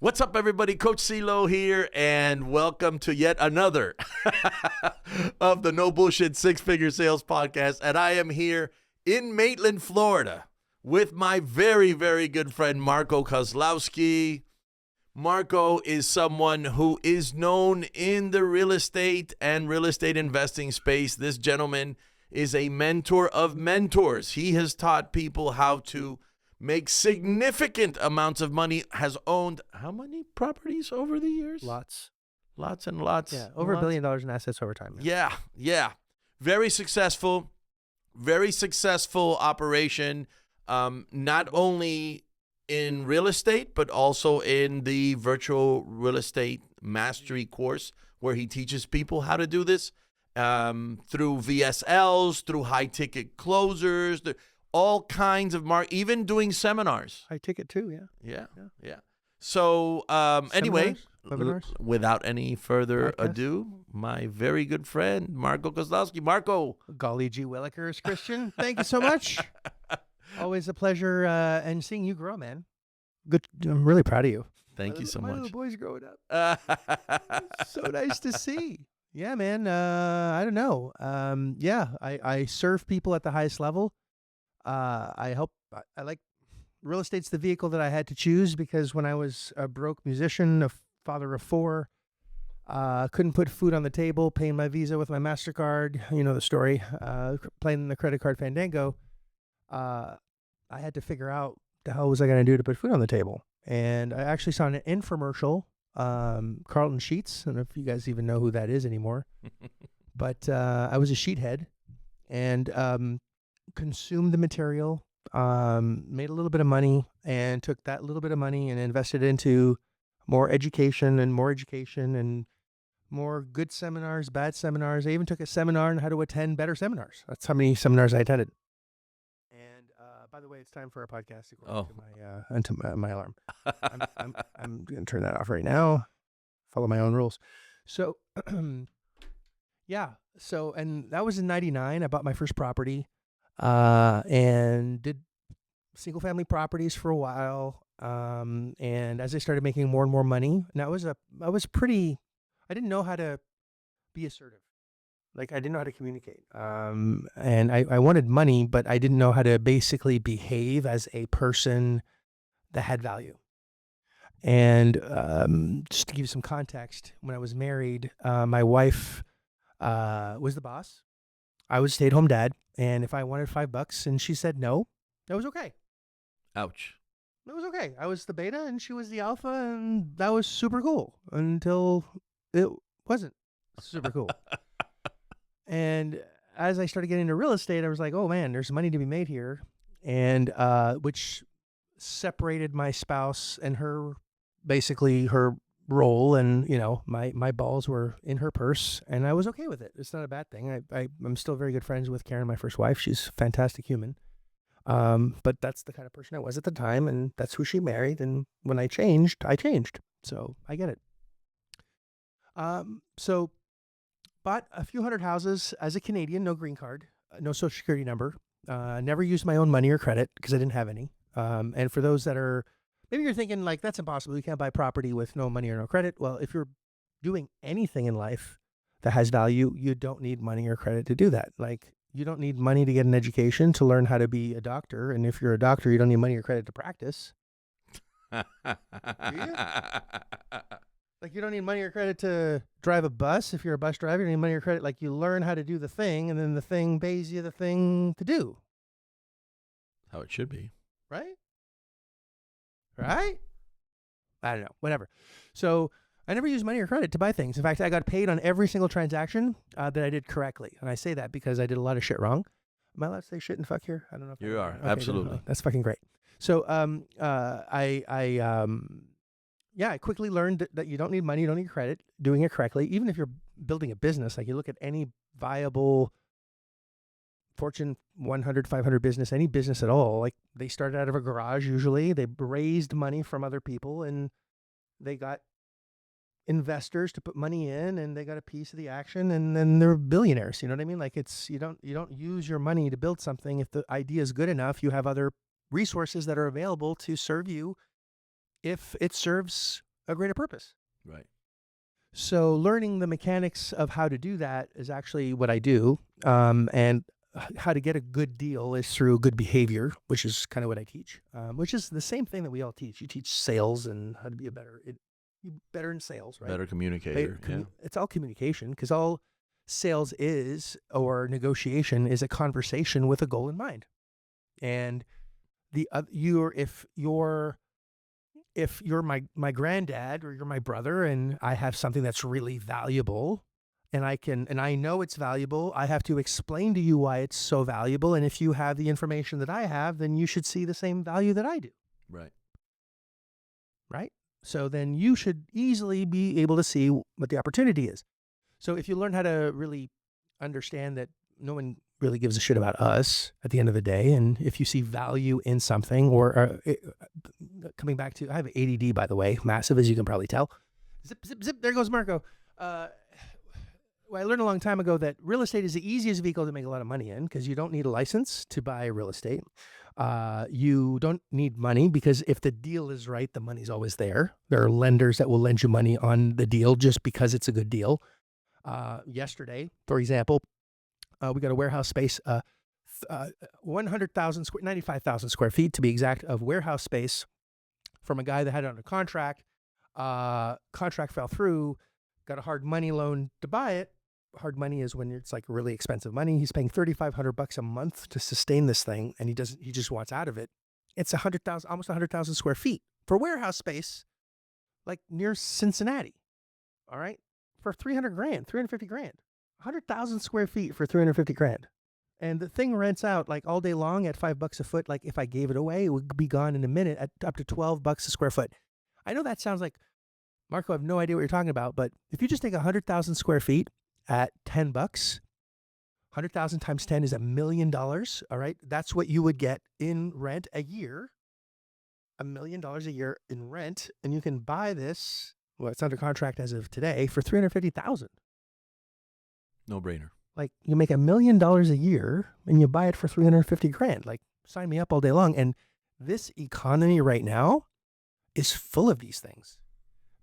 What's up, everybody? Coach Ceelo here, and welcome to yet another of the No Bullshit Six-Figure Sales Podcast. And I am here in Maitland, Florida, with my very, very good friend, Marco Kozlowski. Marco is someone who is known in the real estate and real estate investing space. This gentleman is a mentor of mentors. He has taught people how to make significant amounts of money, has owned how many properties over the years? Lots. Lots and lots. Yeah, over $1 billion in assets over time. Yeah. Very successful operation, not only in real estate, but also in the virtual real estate mastery course where he teaches people how to do this through VSLs, through high ticket closers, all kinds of even doing seminars. High ticket too, Yeah. So anyway, webinars? Without any further Podcast? ado, my very good friend, Marco Kozlowski. Marco. Golly gee willikers, Christian. Thank you so much. Always a pleasure and seeing you grow, man. Good. I'm really proud of you. Thank you so my much. little boy's growing up. So nice to see. Yeah, man. I don't know. I serve people at the highest level. I like real estate's the vehicle that I had to choose because when I was a broke musician, a father of four, couldn't put food on the table, paying my Visa with my MasterCard, you know the story, playing the credit card Fandango, I had to figure out the hell was I going to do to put food on the table. And I actually saw an infomercial, Carlton Sheets. I don't know if you guys even know who that is anymore, but I was a sheethead and consumed the material, made a little bit of money, and took that little bit of money and invested into more education and more good seminars, bad seminars. I even took a seminar on how to attend better seminars. That's how many seminars I attended. And by the way, it's time for our podcast. Into my alarm. I'm going to turn that off right now. Follow my own rules. So, yeah. So, and that was in '99. I bought my first property. And did single family properties for a while. And as I started making more and more money, and I didn't know how to be assertive. Like I didn't know how to communicate. And I wanted money, but I didn't know how to basically behave as a person that had value. And, just to give you some context, when I was married, my wife, was the boss. I was a stay-at-home dad, and if I wanted $5 and she said no, that was okay. Ouch. That was okay. I was the beta and she was the alpha, and that was super cool until it wasn't super cool. And as I started getting into real estate, I was like, oh man, there's money to be made here, and which separated my spouse and her role, and my balls were in her purse, and I was okay with it. It's not a bad thing. I'm still very good friends with Karen, my first wife. She's a fantastic human, but that's the kind of person I was at the time, and that's who she married. And when I changed, so I get it. So bought a few hundred houses as a Canadian, no green card, no social security number, never used my own money or credit because I didn't have any. And for those that are, maybe you're thinking like, that's impossible. You can't buy property with no money or no credit. Well, if you're doing anything in life that has value, you don't need money or credit to do that. Like you don't need money to get an education to learn how to be a doctor. And if you're a doctor, you don't need money or credit to practice. Do you? Like you don't need money or credit to drive a bus. If you're a bus driver, you don't need money or credit. Like you learn how to do the thing, and then the thing pays you the thing to do. How it should be. Right? I don't know. Whatever. So I never used money or credit to buy things. In fact, I got paid on every single transaction that I did correctly. And I say that because I did a lot of shit wrong. Am I allowed to say shit and fuck here? I don't know. You are. Okay, Absolutely. that's fucking great. So I quickly learned that you don't need money, you don't need credit, doing it correctly. Even if you're building a business, like you look at any viable Fortune 100, 500 business, any business at all, like they started out of a garage usually. They raised money from other people and they got investors to put money in, and they got a piece of the action, and then they're billionaires. You know what I mean? Like it's, you don't use your money to build something. If the idea is good enough, you have other resources that are available to serve you if it serves a greater purpose. Right. So learning the mechanics of how to do that is actually what I do. And how to get a good deal is through good behavior, which is kind of what I teach, which is the same thing that we all teach. You teach sales and how to be better in sales, right? Better communicator. Yeah. It's all communication, because all sales is, or negotiation is, a conversation with a goal in mind. And if you're my granddad, or you're my brother, and I have something that's really valuable, and I know it's valuable, I have to explain to you why it's so valuable. And if you have the information that I have, then you should see the same value that I do. Right. Right? So then you should easily be able to see what the opportunity is. So if you learn how to really understand that no one really gives a shit about us at the end of the day, and if you see value in something, or coming back to, I have ADD, by the way, massive, as you can probably tell. Zip, zip, zip. There goes Marco. Well, I learned a long time ago that real estate is the easiest vehicle to make a lot of money in, because you don't need a license to buy real estate. You don't need money, because if the deal is right, the money's always there. There are lenders that will lend you money on the deal just because it's a good deal. Yesterday, for example, we got a warehouse space, 95,000 square feet to be exact, of warehouse space from a guy that had it under contract. Contract fell through, got a hard money loan to buy it. Hard money is when it's like really expensive money. He's paying $3,500 a month to sustain this thing, and he just wants out of it. It's almost 100,000 square feet for warehouse space, like near Cincinnati. All right. For 350 grand, 100,000 square feet for 350 grand. And the thing rents out like all day long at $5 a foot. Like if I gave it away, it would be gone in a minute at up to $12 a square foot. I know that sounds like, Marco, I have no idea what you're talking about, but if you just take 100,000 square feet at $10, 100,000 times 10 is $1 million. All right. That's what you would get in rent a year. $1 million a year in rent. And you can buy this. Well, it's under contract as of today for $350,000. No brainer. Like, you make $1 million a year and you buy it for 350 grand. Like, sign me up all day long. And this economy right now is full of these things.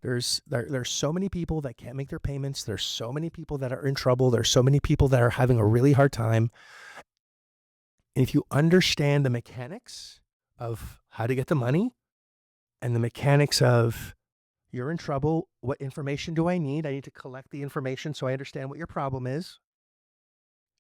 There's so many people that can't make their payments. There's so many people that are in trouble. There's so many people that are having a really hard time. And if you understand the mechanics of how to get the money, and the mechanics of, you're in trouble, what information do I need? I need to collect the information so I understand what your problem is.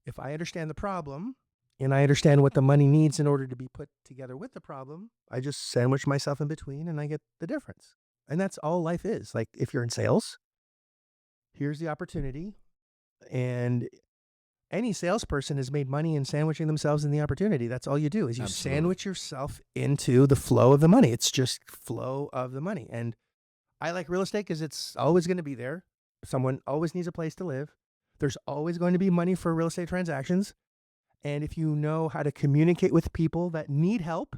If I understand the problem and I understand what the money needs in order to be put together with the problem, I just sandwich myself in between and I get the difference. And that's all life is. Like, if you're in sales, here's the opportunity. And any salesperson has made money in sandwiching themselves in the opportunity. That's all you do, is you sandwich yourself into the flow of the money. It's just flow of the money. And I like real estate because it's always going to be there. Someone always needs a place to live. There's always going to be money for real estate transactions. And if you know how to communicate with people that need help,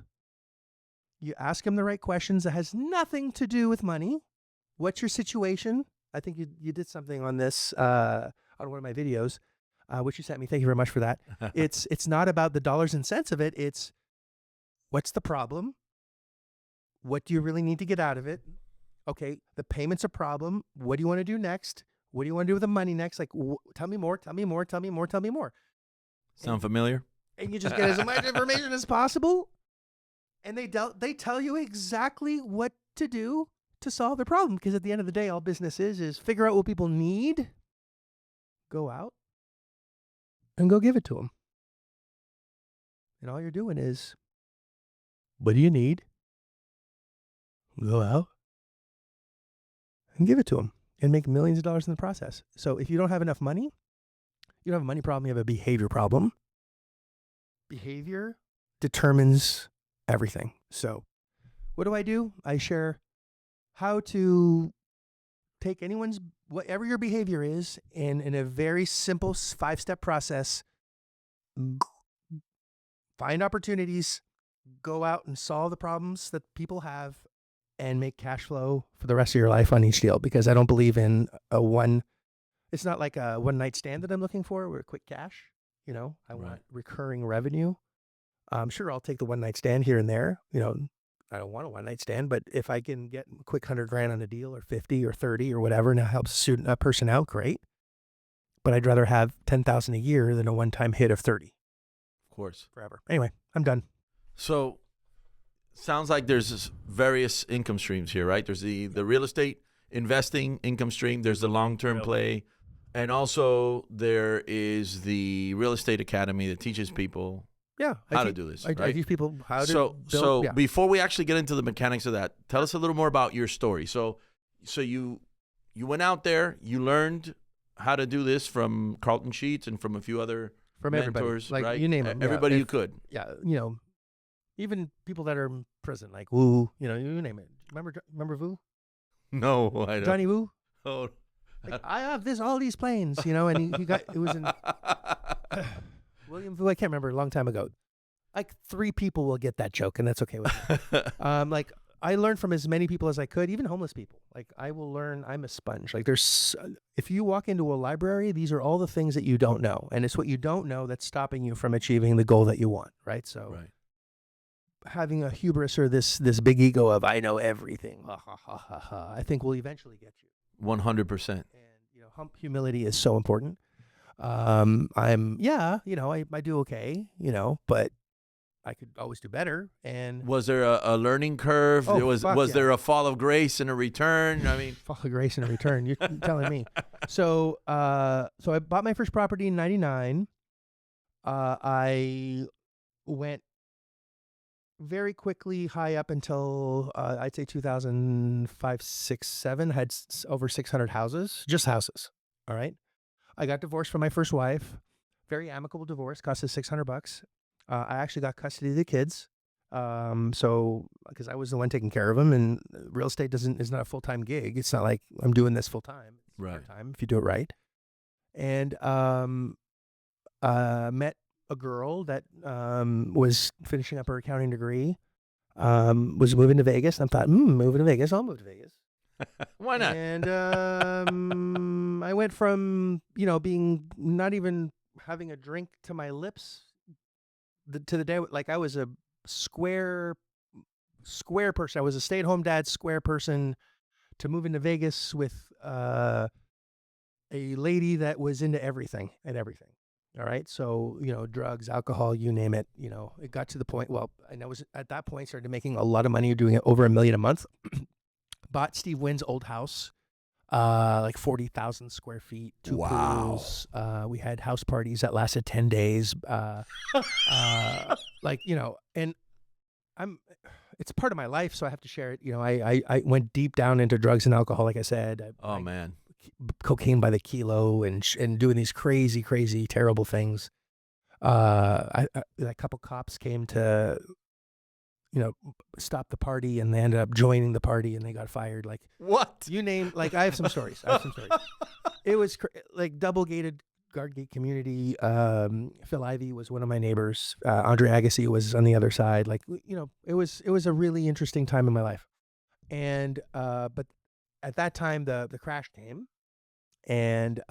you ask them the right questions that has nothing to do with money. What's your situation? I think you did something on this on one of my videos, which you sent me. Thank you very much for that. It's not about the dollars and cents of it. It's, what's the problem? What do you really need to get out of it? Okay, the payment's a problem. What do you want to do next? What do you want to do with the money next? Like, tell me more, tell me more, tell me more, tell me more. Sound familiar? And you just get as much information as possible. And they tell you exactly what to do to solve the problem. Because at the end of the day, all business is figure out what people need, go out, and go give it to them. And all you're doing is, what do you need? Go out and give it to them and make millions of dollars in the process. So if you don't have enough money, you don't have a money problem, you have a behavior problem. Behavior determines everything. So what do? I share how to take whatever your behavior is, and in a very simple 5-step process, find opportunities, go out and solve the problems that people have, and make cash flow for the rest of your life on each deal. Because I don't believe in it's not like a one-night stand that I'm looking for, or quick cash. I want recurring revenue. Sure, I'll take the one-night stand here and there, I don't want a one night stand, but if I can get a quick $100,000 on a deal, or 50 or 30 or whatever, and it helps a person out, great. But I'd rather have 10,000 a year than a one-time hit of 30. Of course. Forever. Anyway, I'm done. So, sounds like there's various income streams here, right? There's the real estate investing income stream. There's the long-term play. And also there is the real estate academy that teaches people how to do this, right? I teach people how to build. So before we actually get into the mechanics of that, tell us a little more about your story. So you went out there, you learned how to do this from Carlton Sheets and from a few other mentors, like, right? you name them. Everybody you could. Yeah, even people that are in prison, like Wu, you name it. Remember Wu? No, I don't. Johnny Wu? Oh. Like, I have all these planes, and he got, it was in William Wu, I can't remember, a long time ago. Like 3 people will get that joke, and that's okay with me. Like, I learned from as many people as I could, even homeless people. Like, I will learn. I'm a sponge. Like, if you walk into a library, these are all the things that you don't know. And it's what you don't know that's stopping you from achieving the goal that you want, right? So having a hubris or this big ego of, I know everything, I think will eventually get you. 100%. And, humility is so important. I do okay, but I could always do better. And was there a learning curve? Was there a fall of grace and a return? I mean, fall of grace and a return. You're telling me. So I bought my first property in '99. I went very quickly high up until I'd say 2005, 6, 7. Had over 600 houses, just houses. All right. I got divorced from my first wife. Very amicable divorce. Cost us $600. I actually got custody of the kids. So because I was the one taking care of them, and real estate is not a full-time gig. It's not like I'm doing this full time. It's part-time if you do it right. And met a girl that was finishing up her accounting degree, was moving to Vegas. And I thought, moving to Vegas, I'll move to Vegas. Why not? And I went from, being not even having a drink to my lips to the day, like I was a square person. I was a stay-at-home dad, square person, to moving to Vegas with a lady that was into everything and everything. All right. So, drugs, alcohol, you name it, it got to the point. Well, and I was at that point started making a lot of money, doing it over $1 million a month. Bought Steve Wynn's old house, like 40,000 square feet, 2 pools. We had house parties that lasted 10 days. And it's part of my life, so I have to share it. I went deep down into drugs and alcohol, like I said. Man. Cocaine by the kilo and doing these crazy, crazy, terrible things. A couple cops came to, stop the party, and they ended up joining the party, and they got fired. Like, what? You name, like, I have some stories. It was like double gated guard gate community. Phil Ivey was one of my neighbors. Andre Agassi was on the other side. Like, it was a really interesting time in my life. And but at that time, the crash came, and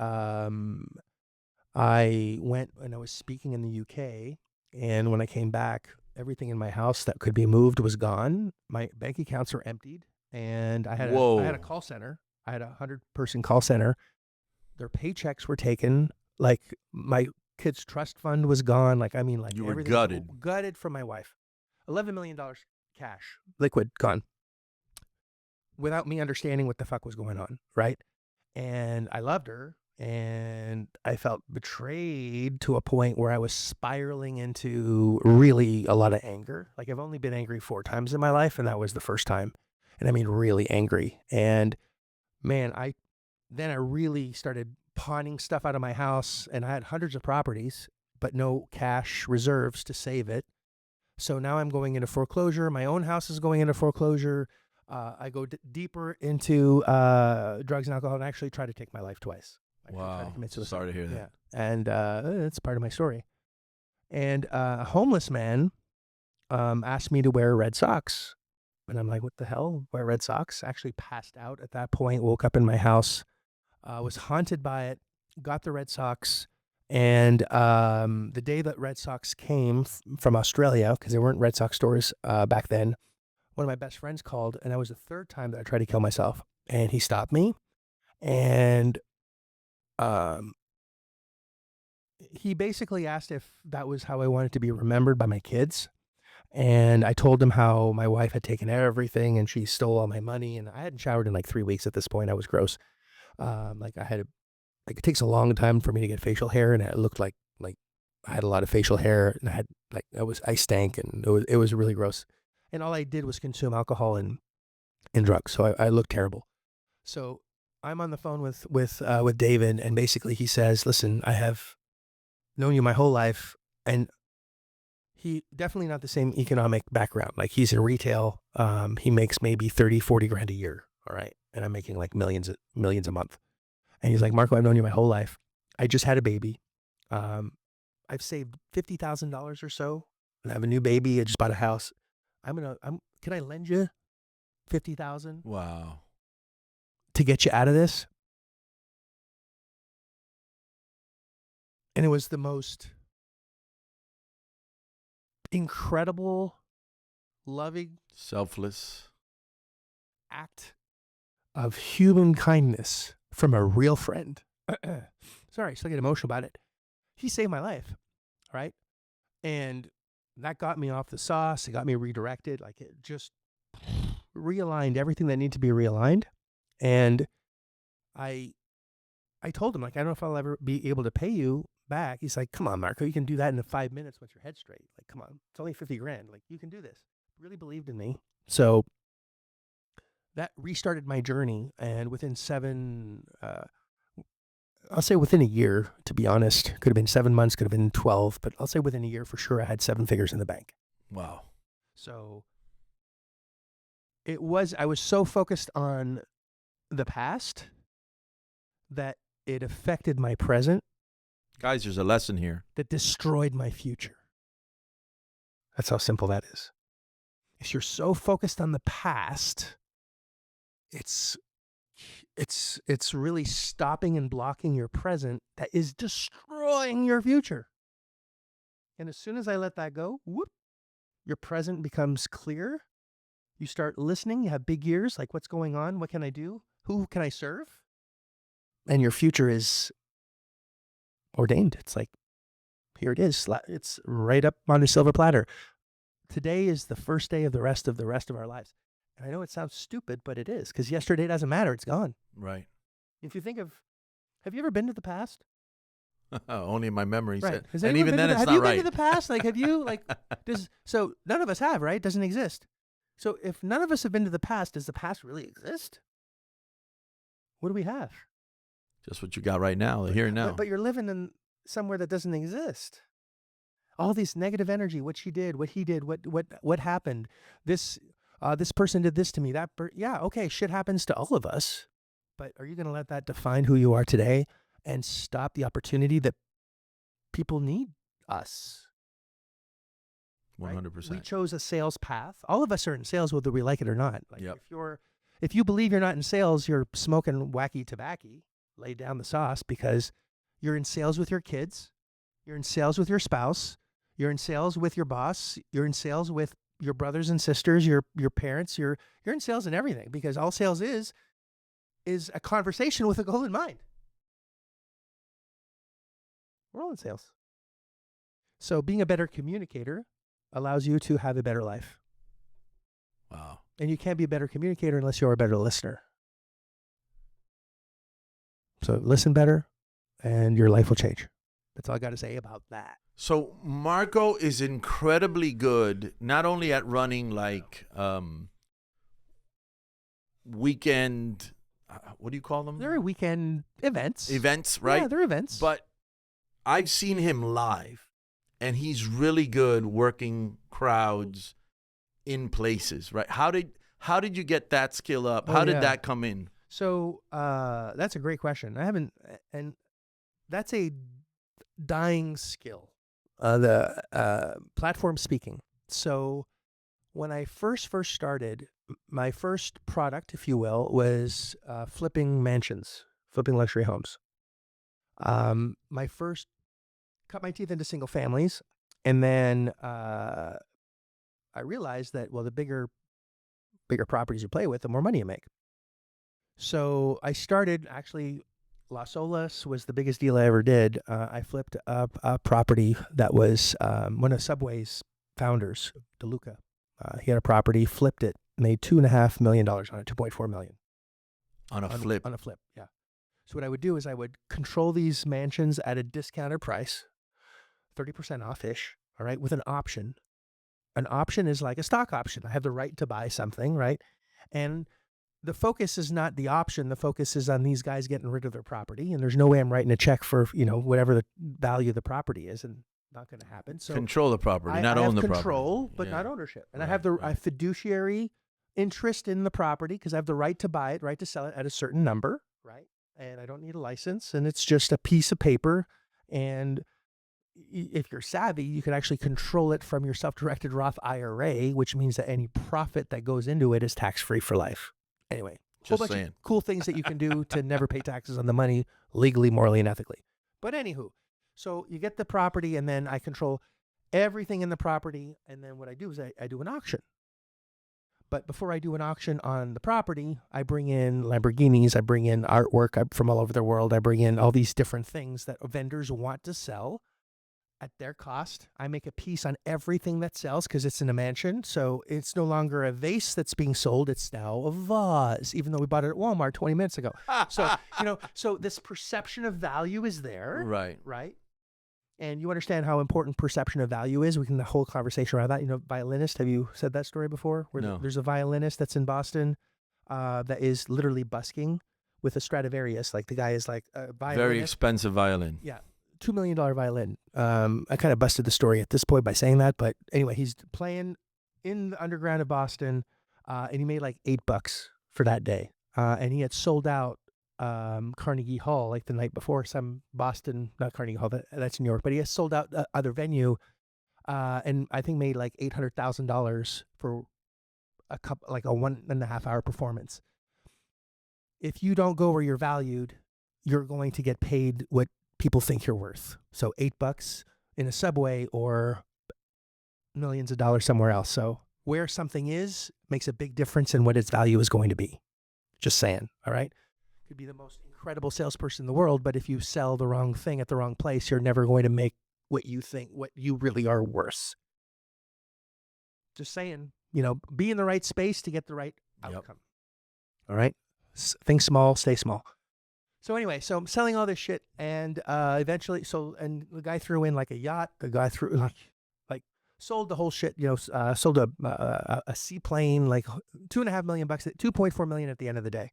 I went and I was speaking in the UK. And when I came back, everything in my house that could be moved was gone. My bank accounts were emptied, and I had a call center. I had a 100-person call center. Their paychecks were taken. Like, my kids' trust fund was gone. Like, you were gutted. Gutted from my wife. $11 million cash, liquid, gone. Without me understanding what the fuck was going on, right? And I loved her, and I felt betrayed to a point where I was spiraling into really a lot of anger. Like, I've only been angry 4 times in my life, and that was the first time. And I mean really angry. And man, I really started pawning stuff out of my house, and I had hundreds of properties, but no cash reserves to save it. So now I'm going into foreclosure. My own house is going into foreclosure. I go deeper into drugs and alcohol, and actually try to take my life twice. Wow. To commit suicide. Sorry to hear that. Yeah. And it's part of my story. And a homeless man asked me to wear red socks. And I'm like, what the hell? Wear red socks? Actually passed out at that point, woke up in my house, was haunted by it, got the red socks. And the day that red socks came from Australia, because there weren't red sock stores back then, one of my best friends called, and that was the third time that I tried to kill myself. And he stopped me, and he basically asked if that was how I wanted to be remembered by my kids. And I told him how my wife had taken everything and she stole all my money. And I hadn't showered in like 3 weeks at this point. I was gross. It takes a long time for me to get facial hair, and it looked like I had a lot of facial hair, and I stank, and it was really gross. And all I did was consume alcohol and drugs. So I looked terrible. So I'm on the phone with David, and basically he says, listen, I have known you my whole life, and he definitely not the same economic background. Like, he's in retail. He makes maybe 30, 40 grand a year. All right. And I'm making like millions a month. And he's like, Marco, I've known you my whole life. I just had a baby. I've saved $50,000 or so, and I have a new baby. I just bought a house. Can I lend you $50,000? Wow. To get you out of this? And it was the most incredible, loving, selfless act of human kindness from a real friend. Sorry, I still get emotional about it. He saved my life, right? And that got me off the sauce. It got me redirected. Like, it just realigned everything that needed to be realigned. And I told him, like, I don't know if I'll ever be able to pay you back. He's like, come on, Marco, you can do that in 5 minutes once your head's straight. Like, come on, it's only 50 grand. Like, you can do this. Really believed in me. So that restarted my journey. And within I'll say within a year, to be honest, could have been 7 months, could have been 12, but I'll say within a year for sure, I had 7 figures in the bank. Wow. So I was so focused on the past that it affected my present. Guys, there's a lesson here. That destroyed my future. That's how simple that is. If you're so focused on the past, it's really stopping and blocking your present that is destroying your future. And as soon as I let that go, whoop, your present becomes clear. You start listening. You have big ears. Like, what's going on? What can I do? Who can I serve? And your future is ordained. It's like, here it is. It's right up on a silver platter. Today is the first day of the rest of our lives. And I know it sounds stupid, but it is, because yesterday doesn't matter. It's gone. Right. If you think of, have you ever been to the past? Only in my memories. Right. And even then, it's not right. Have you been to the past? Like, have you, like, so none of us have, right? It doesn't exist. So if none of us have been to the past, does the past really exist? What do we have? Just what you got right now, here and now. But you're living in somewhere that doesn't exist. All this negative energy, what she did, what he did, what happened. This person did this to me. Yeah, okay, shit happens to all of us. But are you going to let that define who you are today and stop the opportunity that people need us? 100%. Right? We chose a sales path. All of us are in sales, whether we like it or not. Like, yep. If you believe you're not in sales, you're smoking wacky tobacco. Lay down the sauce, because you're in sales with your kids. You're in sales with your spouse. You're in sales with your boss. You're in sales with your brothers and sisters, your parents. You're in sales in everything, because all sales is a conversation with a goal in mind. We're all in sales. So being a better communicator allows you to have a better life. Wow. And you can't be a better communicator unless you're a better listener. So listen better, and your life will change. That's all I got to say about that. So Marco is incredibly good, not only at running like weekend, what do you call them? They're weekend events. Events, right? Yeah, they're events. But I've seen him live, and he's really good working crowds in places, right? How did you get that skill up? How did that come in? So that's a great question. And that's a dying skill, the platform speaking. So when I first started, my first product, if you will, was flipping mansions, flipping luxury homes. My first cut my teeth into single families, and then I realized that, well, the bigger bigger properties you play with, the more money you make. So I started, actually, Las Olas was the biggest deal I ever did. I flipped up a property that was one of Subway's founders, DeLuca. He had a property, flipped it, made $2.5 million on it, $2.4 million. On a flip. On a flip, yeah. So what I would do is I would control these mansions at a discounted price, 30% off-ish, all right, with an option. An option is like a stock option. I have the right to buy something, right? And the focus is not the option. The focus is on these guys getting rid of their property. And there's no way I'm writing a check for, whatever the value of the property is, and not going to happen. So control the property, not own the property. Control, but not ownership. And I have I have fiduciary interest in the property because I have the right to buy it, right to sell it at a certain number, right? And I don't need a license, and it's just a piece of paper. And if you're savvy, you can actually control it from your self-directed Roth IRA, which means that any profit that goes into it is tax-free for life. Anyway, whole bunch of cool things that you can do to never pay taxes on the money legally, morally, and ethically. But anywho, so you get the property, and then I control everything in the property. And then what I do is I do an auction. But before I do an auction on the property, I bring in Lamborghinis, I bring in artwork from all over the world, I bring in all these different things that vendors want to sell at their cost. I make a piece on everything that sells because it's in a mansion. So it's no longer a vase that's being sold. It's now a vase, even though we bought it at Walmart 20 minutes ago. So, so this perception of value is there. Right. Right. And you understand how important perception of value is. We can have a whole conversation around that. Violinist, have you said that story before? No. There's a violinist that's in Boston that is literally busking with a Stradivarius. Like the guy is like a violinist. Very expensive violin. Yeah. $2 million violin. I kind of busted the story at this point by saying that. But anyway, he's playing in the underground of Boston and he made like $8 for that day. And he had sold out Carnegie Hall like the night before, some Boston, not Carnegie Hall, that's New York, but he has sold out other venue and I think made like $800,000 for a 1.5 hour performance. If you don't go where you're valued, you're going to get paid what people think you're worth. So $8 in a Subway or millions of dollars somewhere else. So where something is makes a big difference in what its value is going to be. Just saying, all right? Could be the most incredible salesperson in the world, but if you sell the wrong thing at the wrong place, you're never going to make what you really are worth. Just saying, be in the right space to get the right outcome. All right? Think small, stay small. So anyway, so I'm selling all this shit, and eventually, and the guy threw in like a yacht. The guy threw like sold the whole shit. Sold a seaplane, like $2.5 million, $2.4 million at the end of the day.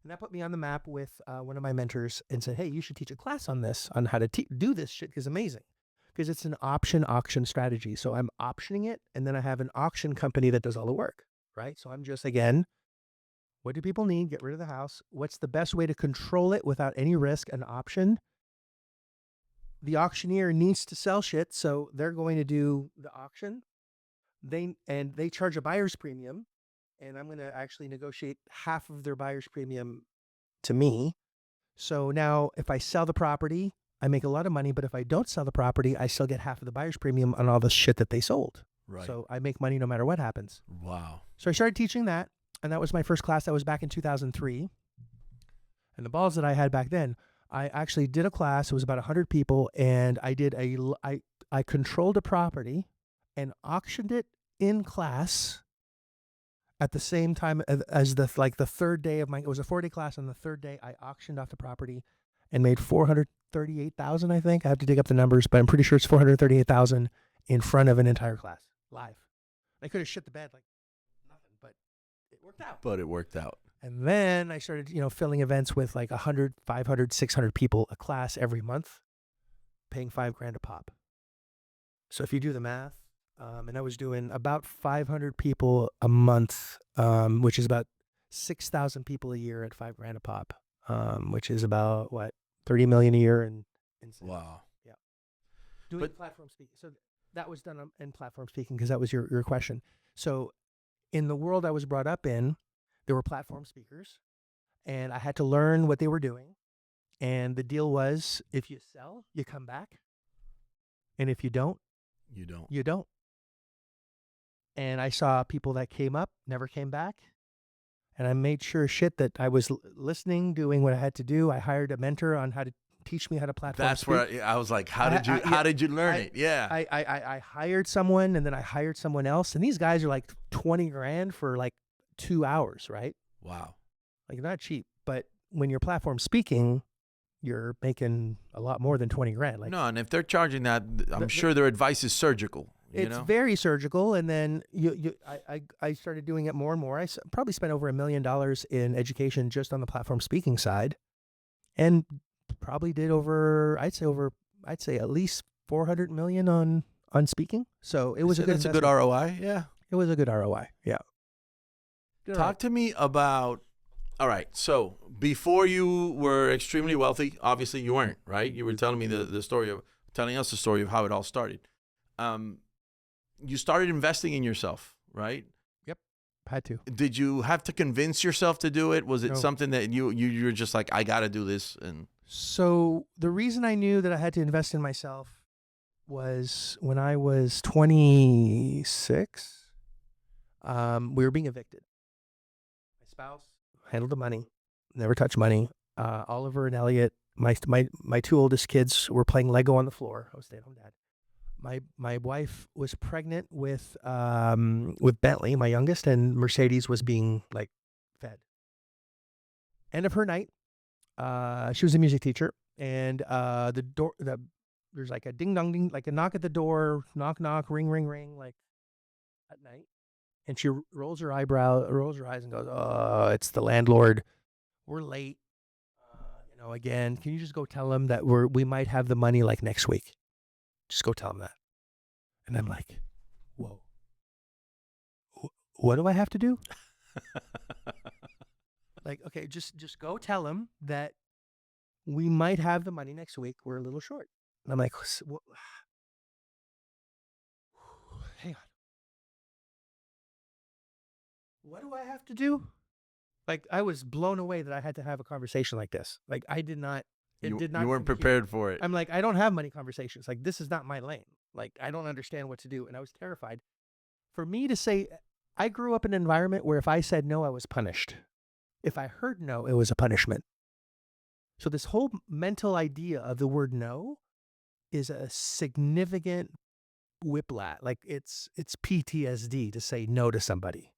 And that put me on the map with one of my mentors and said, hey, you should teach a class on this, on how to do this shit, because amazing. Because it's an auction strategy. So I'm optioning it, and then I have an auction company that does all the work, right? So I'm just, again, what do people need? Get rid of the house. What's the best way to control it without any risk? An option. The auctioneer needs to sell shit, so they're going to do the auction. They charge a buyer's premium. And I'm going to actually negotiate half of their buyer's premium to me. So now if I sell the property, I make a lot of money. But if I don't sell the property, I still get half of the buyer's premium on all the shit that they sold. Right. So I make money no matter what happens. Wow. So I started teaching that. And that was my first class. That was back in 2003. And the balls that I had back then, I actually did a class. It was about 100 people. And I controlled a property and auctioned it in class at the same time as the third day of it was a 4-day class. On the third day, I auctioned off the property and made $438,000, I think. I have to dig up the numbers, but I'm pretty sure it's $438,000 in front of an entire class, live. I could have shit the bed like nothing, but it worked out. And then I started, filling events with like 100, 500, 600 people a class every month, paying $5,000 a pop. So if you do the math, and I was doing about 500 people a month, which is about 6,000 people a year at $5,000 a pop, which is about what, 30 million a year in sales. Wow. Yeah. Doing platform speaking. So that was done in platform speaking because that was your question. So in the world I was brought up in, there were platform speakers, and I had to learn what they were doing. And the deal was, if you sell, you come back, and if you don't, you don't. And I saw people that came up, never came back, and I made sure that I was listening, doing what I had to do. I hired a mentor on how to teach me how to platform That's speak. where I was like, how did you learn it? Yeah. I hired someone, and then I hired someone else, and these guys are like 20 grand for like 2 hours, right? Wow. Like not cheap, but when you're platform speaking, you're making a lot more than 20 grand. Like No, and if they're charging that, I'm sure their advice is surgical. it's very surgical. And then I started doing it more and more. Probably spent over $1 million in education just on the platform speaking side, and probably did I'd say at least 400 million on speaking. So it was a good That's a good ROI. Yeah. It was a good ROI. Yeah. Talk to me about, all right, so before you were extremely wealthy, obviously you weren't, right? You were telling me telling us the story of how it all started. You started investing in yourself, right? Yep. Had to. Did you have to convince yourself to do it? Was it No. something that you're just like, I got to do this? And so the reason I knew that I had to invest in myself was when I was 26, we were being evicted. My spouse handled the money, never touched money. Oliver and Elliot, my two oldest kids, were playing Lego on the floor. I was stay-at-home dad. My wife was pregnant with Bentley, my youngest, and Mercedes was being like fed. End of her night, she was a music teacher, and there's like a ding dong ding, like a knock at the door, knock knock, ring ring ring, like at night, and she rolls her eyes and goes, "Oh, it's the landlord. We're late. Again, can you just go tell him that we might have the money like next week? Just go tell him that." And I'm like, "Whoa, what do I have to do?" Like, okay, just go tell him that we might have the money next week. We're a little short. And I'm like, hang on. What do I have to do? Like, I was blown away that I had to have a conversation like this. Like, I did not. You weren't prepared for it. I'm like, I don't have money conversations. Like, this is not my lane. Like, I don't understand what to do. And I was terrified. For me to say, I grew up in an environment where if I said no, I was punished. If I heard no, it was a punishment. So this whole mental idea of the word no is a significant whiplash. Like it's PTSD to say no to somebody,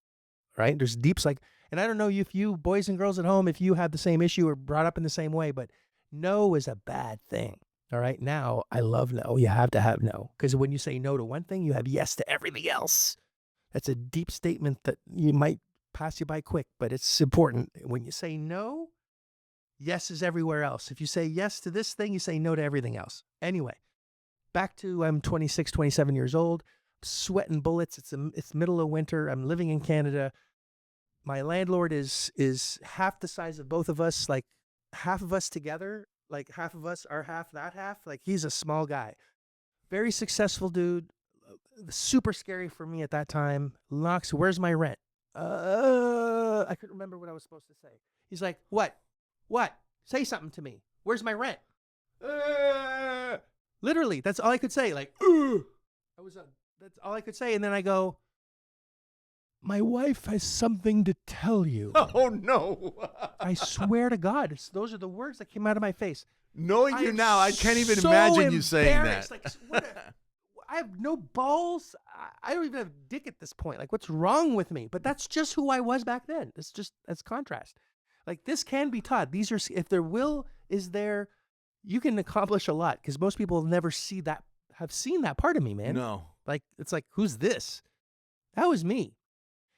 right? There's deeps like, and I don't know if you boys and girls at home, if you have the same issue or brought up in the same way, but no is a bad thing. All right. Now I love no. You have to have no. Because when you say no to one thing, you have yes to everything else. That's a deep statement that you might pass you by quick, but it's important. When you say no, yes is everywhere else. If you say yes to this thing, you say no to everything else. Anyway, back to I'm 26, 27 years old, sweating bullets. It's middle of winter. I'm living in Canada. My landlord is half the size of both of us, like half of us together, like half of us are half that half. Like he's a small guy. Very successful dude. Super scary for me at that time. Knocks, where's my rent? I couldn't remember what I was supposed to say. He's like, what? Say something to me. Where's my rent? Literally, that's all I could say. Like, that's all I could say. And then I go, my wife has something to tell you. Oh, no. I swear to God, those are the words that came out of my face. Knowing you now, I can't even imagine you saying that. Like, I have no balls. I don't even have a dick at this point. Like, what's wrong with me? But that's just who I was back then. It's just, that's contrast. Like, this can be taught. These are, if their will is there, you can accomplish a lot. Because most people never have seen that part of me, man. No. Like, it's like, who's this? That was me.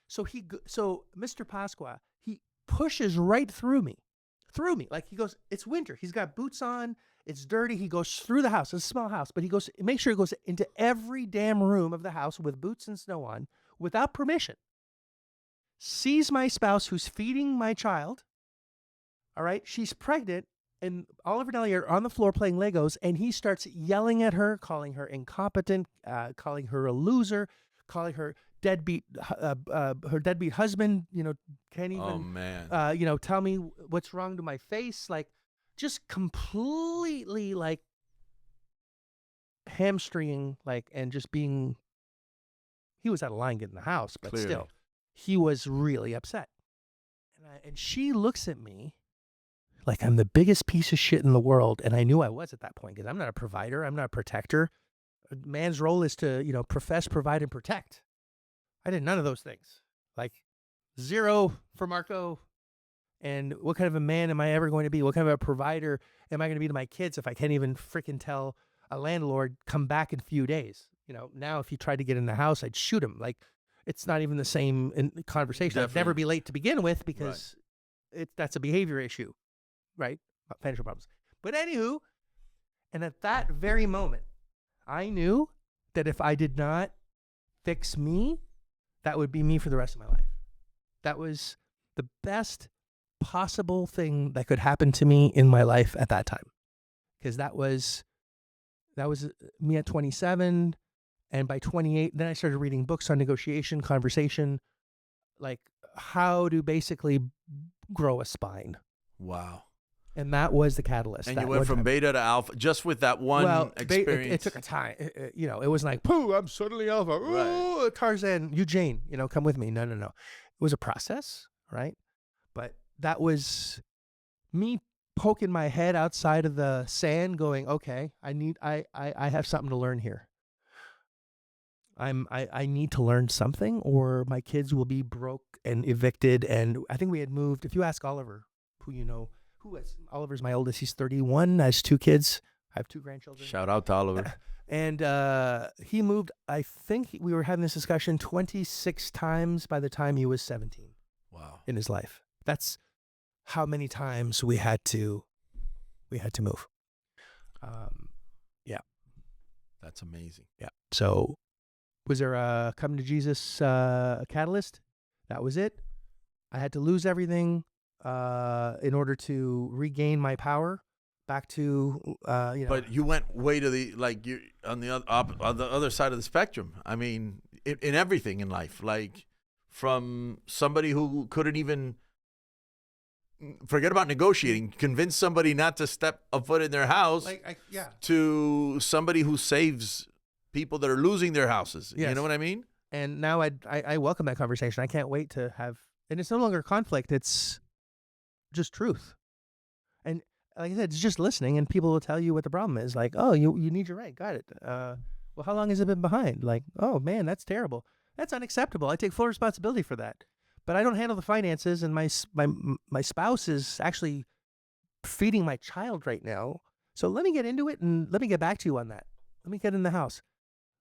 So Mr. Pasqua, he pushes right through me. Like, he goes, it's winter. He's got boots on. It's dirty. He goes through the house. It's a small house, but he goes, make sure he goes into every damn room of the house with boots and snow on without permission. Sees my spouse who's feeding my child. All right. She's pregnant, and Oliver and Elliot are on the floor playing Legos, and he starts yelling at her, calling her incompetent, calling her a loser, calling her deadbeat, her deadbeat husband, can't even, oh, man. Tell me what's wrong to my face. Like, just completely like hamstringing, like, and just being, he was out of line getting the house, but Clearly. Still, he was really upset. And she looks at me like I'm the biggest piece of shit in the world. And I knew I was at that point because I'm not a provider. I'm not a protector. A man's role is to, profess, provide, and protect. I did none of those things. Like 0 for Marco. And what kind of a man am I ever going to be? What kind of a provider am I going to be to my kids if I can't even freaking tell a landlord, come back in a few days? Now if he tried to get in the house, I'd shoot him. Like, it's not even the same conversation. Definitely. I'd never be late to begin with because that's a behavior issue, right? Not financial problems. But anywho, and at that very moment, I knew that if I did not fix me, that would be me for the rest of my life. That was the best possible thing that could happen to me in my life at that time. Because that was me at 27. And by 28, then I started reading books on negotiation, conversation, like how to basically grow a spine. Wow. And that was the catalyst. And you went from beta to alpha just with that one experience. It took a time. It wasn't like, pooh, I'm suddenly alpha. Ooh, Tarzan, Eugene, come with me. No. It was a process, right? But that was me poking my head outside of the sand going, okay, I have something to learn here. I need to learn something or my kids will be broke and evicted. And I think we had moved. If you ask Oliver, Oliver's my oldest. He's 31. I have 2 kids. I have 2 grandchildren. Shout out to Oliver. And he moved, I think we were having this discussion 26 times by the time he was 17. Wow. In his life. That's how many times we had to move. Yeah. That's amazing. Yeah. So was there a come to Jesus catalyst? That was it. I had to lose everything in order to regain my power back to But you went way to you on the other side of the spectrum. I mean, in everything in life, like from somebody who couldn't even forget about negotiating, convince somebody not to step a foot in their house, to somebody who saves people that are losing their houses. Yes. You know what I mean? And now I welcome that conversation. I can't wait to have, and it's no longer conflict. It's just truth. And like I said, it's just listening, and people will tell you what the problem is. Like, oh, you need your rent. Got it. Well, how long has it been behind? Like, oh man, that's terrible. That's unacceptable. I take full responsibility for that. But I don't handle the finances, and my spouse is actually feeding my child right now. So let me get into it, and let me get back to you on that. Let me get in the house.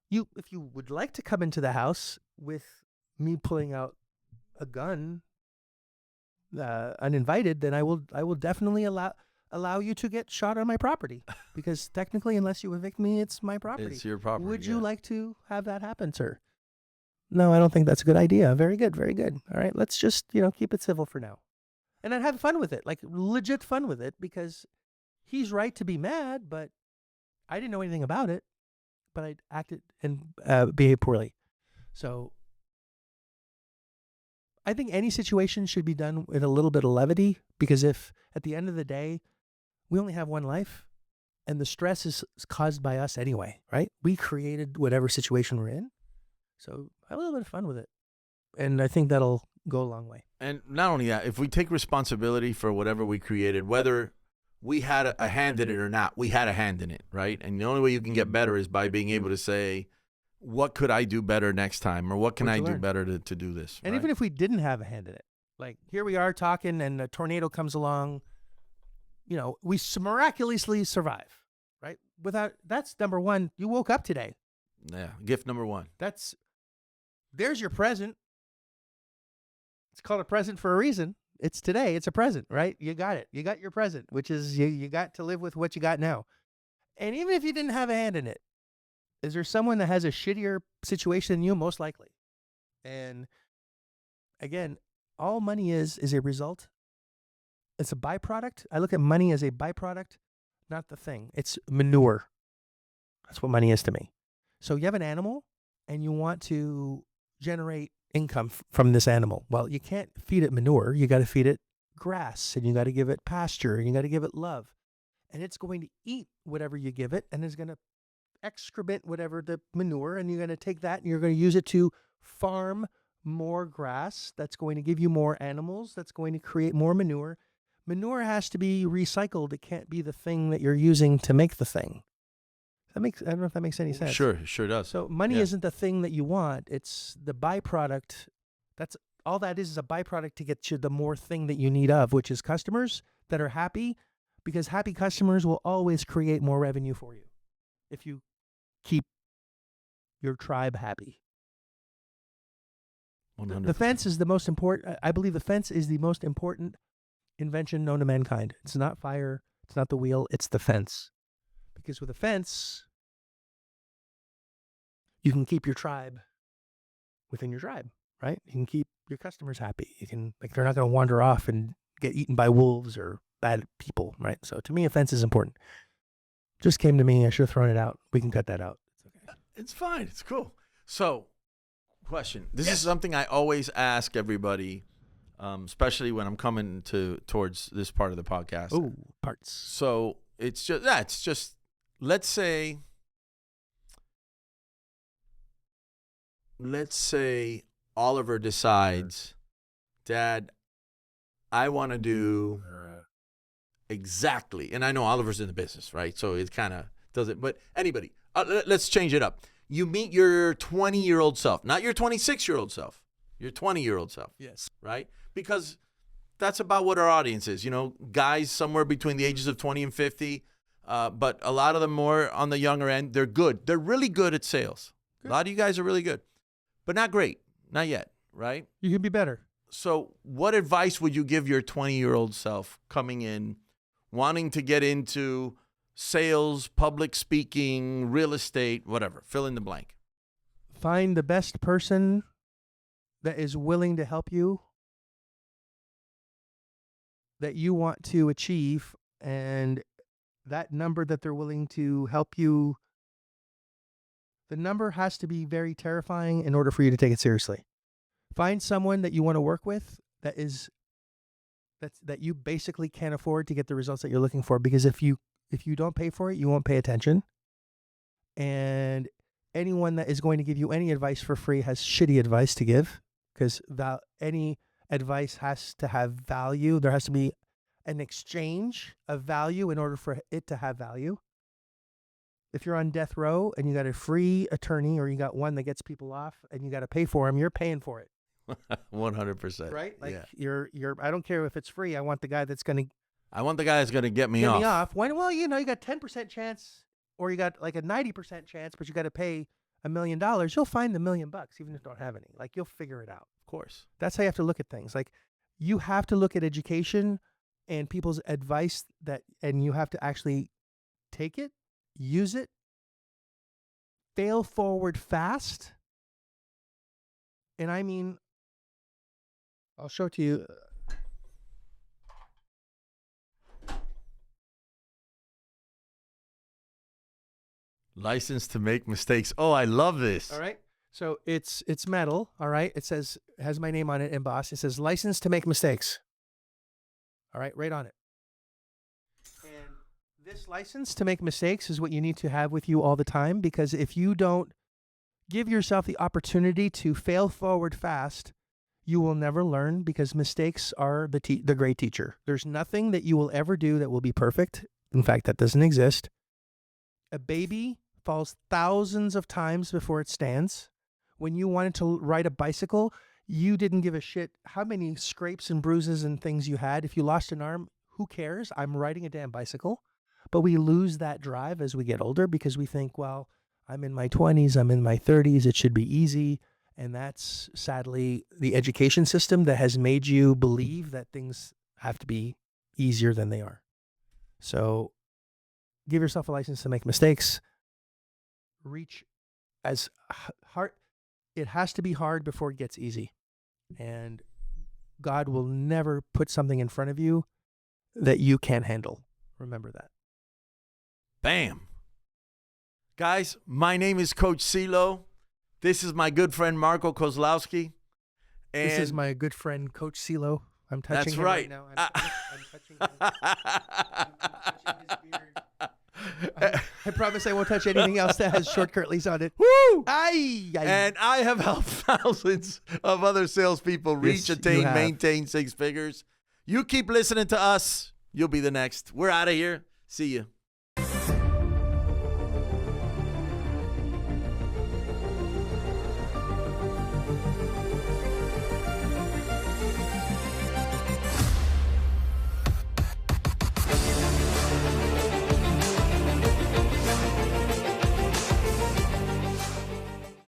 If you would like to come into the house with me pulling out a gun, uninvited, then I will definitely allow you to get shot on my property, because technically, unless you evict me, it's my property. It's your property. Would you like to have that happen, sir? No, I don't think that's a good idea. Very good, very good. All right, let's just keep it civil for now, and I'd have fun with it, like legit fun with it, because he's right to be mad, but I didn't know anything about it, but I acted and behaved poorly. So I think any situation should be done with a little bit of levity, because if at the end of the day, we only have one life and the stress is caused by us anyway, right? We created whatever situation we're in. So have a little bit of fun with it. And I think that'll go a long way. And not only that, if we take responsibility for whatever we created, whether we had a hand in it or not, we had a hand in it, right? And the only way you can get better is by being able to say, what could I do better next time? Or what can I do better to do this? And even if we didn't have a hand in it, like here we are talking and a tornado comes along, we miraculously survive, right? That's number one. You woke up today. Yeah. Gift number one. There's your present. It's called a present for a reason. It's today. It's a present, right? You got it. You got your present, which is you got to live with what you got now. And even if you didn't have a hand in it, is there someone that has a shittier situation than you? Most likely. And again, all money is a result. It's a byproduct. I look at money as a byproduct, not the thing. It's manure. That's what money is to me. So you have an animal and you want to generate income from this animal. Well, you can't feed it manure. You got to feed it grass, and you got to give it pasture, and you got to give it love. And it's going to eat whatever you give it, and it's going to excrement whatever the manure, and you're going to take that and you're going to use it to farm more grass, that's going to give you more animals, that's going to create more manure. Manure has to be recycled. It can't be the thing that you're using to make the thing. I don't know if that makes any sense. Sure does. So money isn't the thing that you want. It's the byproduct. That's all that is a byproduct to get you the more thing that you need of, which is customers that are happy, because happy customers will always create more revenue for you if you keep your tribe happy. 100%. The fence is the most important. I believe the fence is the most important invention known to mankind. It's not fire. It's not the wheel. It's the fence. Because with a fence, you can keep your tribe within your tribe, right? You can keep your customers happy. You can, they're not going to wander off and get eaten by wolves or bad people, right? So to me, a fence is important. Just came to me. I should have thrown it out. We can cut that out. It's okay. It's fine. It's cool. So, question. This is something I always ask everybody, especially when I'm coming towards this part of the podcast. Oh, parts. So it's just let's say Oliver decides, Dad, I want to do exactly, and I know Oliver's in the business, right? So it kind of does it. But anybody, let's change it up. You meet your 20-year-old self, not your 26-year-old self, your 20-year-old self. Yes. Right? Because that's about what our audience is. You know, guys somewhere between the ages of 20 and 50, but a lot of them more on the younger end. They're good. They're really good at sales. Good. A lot of you guys are really good, but not great. Not yet, right? You can be better. So what advice would you give your 20-year-old self coming in, wanting to get into sales, public speaking, real estate, whatever, fill in the blank? Find the best person that is willing to help you, that you want to achieve, and that number that they're willing to help you, the number has to be very terrifying in order for you to take it seriously. Find someone that you want to work with that you basically can't afford to get the results that you're looking for, because if you don't pay for it, you won't pay attention. And anyone that is going to give you any advice for free has shitty advice to give, because any advice has to have value. There has to be an exchange of value in order for it to have value. If you're on death row and you got a free attorney, or you got one that gets people off and you got to pay for them, you're paying for it. 100%. Right? Like you're I don't care if it's free. I want the guy that's going to get me off. Well, you got 10% chance, or you got like a 90% chance, but you got to pay $1 million. You'll find the $1 million, even if you don't have any. Like, you'll figure it out. Of course. That's how you have to look at things. Like, you have to look at education and people's advice and you have to actually take it, use it, fail forward fast. And I mean, I'll show it to you. License to make mistakes. Oh, I love this. All right. So it's metal. All right. It has my name on it embossed. It says license to make mistakes. All right. Right on it. And this license to make mistakes is what you need to have with you all the time, because if you don't give yourself the opportunity to fail forward fast, you will never learn, because mistakes are the great teacher. There's nothing that you will ever do that will be perfect. In fact, that doesn't exist. A baby falls thousands of times before it stands. When you wanted to ride a bicycle, you didn't give a shit how many scrapes and bruises and things you had. If you lost an arm, who cares? I'm riding a damn bicycle. But we lose that drive as we get older, because we think, well, I'm in my 20s, I'm in my 30s, it should be easy. And that's sadly the education system that has made you believe that things have to be easier than they are. So give yourself a license to make mistakes. Reach as hard. It has to be hard before it gets easy. And God will never put something in front of you that you can't handle. Remember that. Bam. Guys, my name is Coach Ceelo. This is my good friend Marco Kozlowski. And this is my good friend Coach Ceelo. I'm touching him right now. I'm touching him. I'm touching his beard. I promise I won't touch anything else that has short curlies on it. Woo! Aye. And I have helped thousands of other salespeople reach, Yes, attain, you have. maintain six figures. You keep listening to us. You'll be the next. We're out of here. See you.